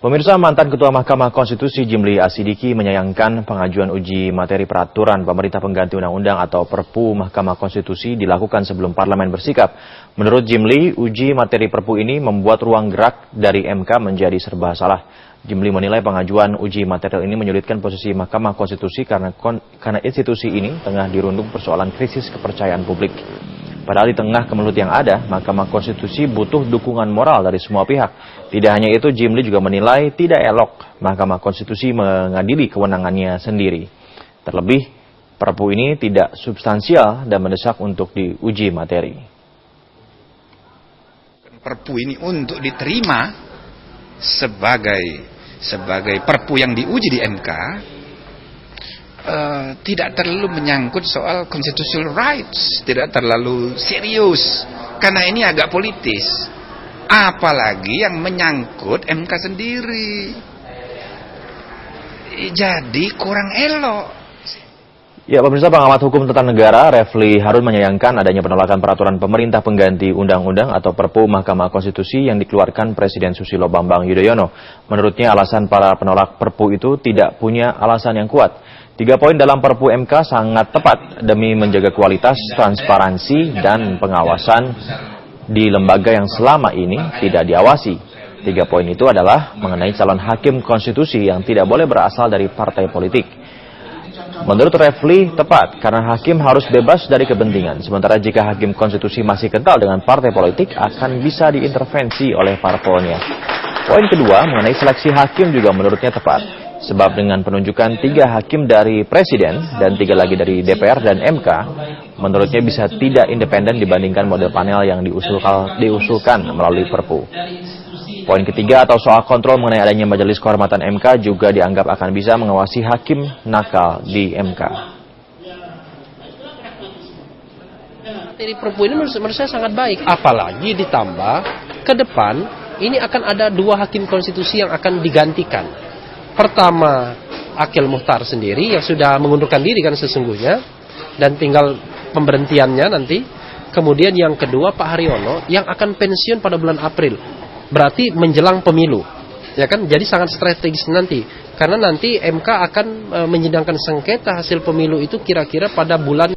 Pemirsa, mantan Ketua Mahkamah Konstitusi Jimli Asidiki menyayangkan pengajuan uji materi peraturan pemerintah pengganti undang-undang atau Perpu Mahkamah Konstitusi dilakukan sebelum parlemen bersikap. Menurut Jimli, uji materi Perpu ini membuat ruang gerak dari MK menjadi serba salah. Jimli menilai pengajuan uji materi ini menyulitkan posisi Mahkamah Konstitusi karena institusi ini tengah dirundung persoalan krisis kepercayaan publik. Padahal di tengah kemelut yang ada, Mahkamah Konstitusi butuh dukungan moral dari semua pihak. Tidak hanya itu, Jimli juga menilai tidak elok Mahkamah Konstitusi mengadili kewenangannya sendiri. Terlebih, Perpu ini tidak substansial dan mendesak untuk diuji materi. Perpu ini untuk diterima sebagai Perpu yang diuji di MK, tidak terlalu menyangkut soal constitutional rights, tidak terlalu serius, karena ini agak politis. Apalagi yang menyangkut MK sendiri, jadi kurang elok. Ya, pemirsa, pengamat hukum tata negara Refli Harun menyayangkan adanya penolakan peraturan pemerintah pengganti undang-undang atau Perpu Mahkamah Konstitusi yang dikeluarkan Presiden Susilo Bambang Yudhoyono. Menurutnya alasan para penolak Perpu itu tidak punya alasan yang kuat. 3 poin dalam Perpu MK sangat tepat demi menjaga kualitas, transparansi, dan pengawasan di lembaga yang selama ini tidak diawasi. 3 poin itu adalah mengenai calon hakim konstitusi yang tidak boleh berasal dari partai politik. Menurut Refli, tepat karena hakim harus bebas dari kepentingan. Sementara jika hakim konstitusi masih kental dengan partai politik, akan bisa diintervensi oleh parpolnya. Poin kedua mengenai seleksi hakim juga menurutnya tepat. Sebab dengan penunjukan 3 hakim dari Presiden dan 3 lagi dari DPR dan MK, menurutnya bisa tidak independen dibandingkan model panel yang diusulkan melalui Perpu. Poin ketiga atau soal kontrol mengenai adanya Majelis Kehormatan MK juga dianggap akan bisa mengawasi hakim nakal di MK. Materi Perpu ini menurut saya sangat baik, apalagi ditambah ke depan ini akan ada 2 hakim konstitusi yang akan digantikan. Pertama, Akil Mukhtar sendiri yang sudah mengundurkan diri kan sesungguhnya, dan tinggal pemberhentiannya nanti. Kemudian yang kedua Pak Haryono yang akan pensiun pada bulan April, berarti menjelang pemilu, ya kan? Jadi sangat strategis nanti, karena nanti MK akan menyidangkan sengketa hasil pemilu itu kira-kira pada bulan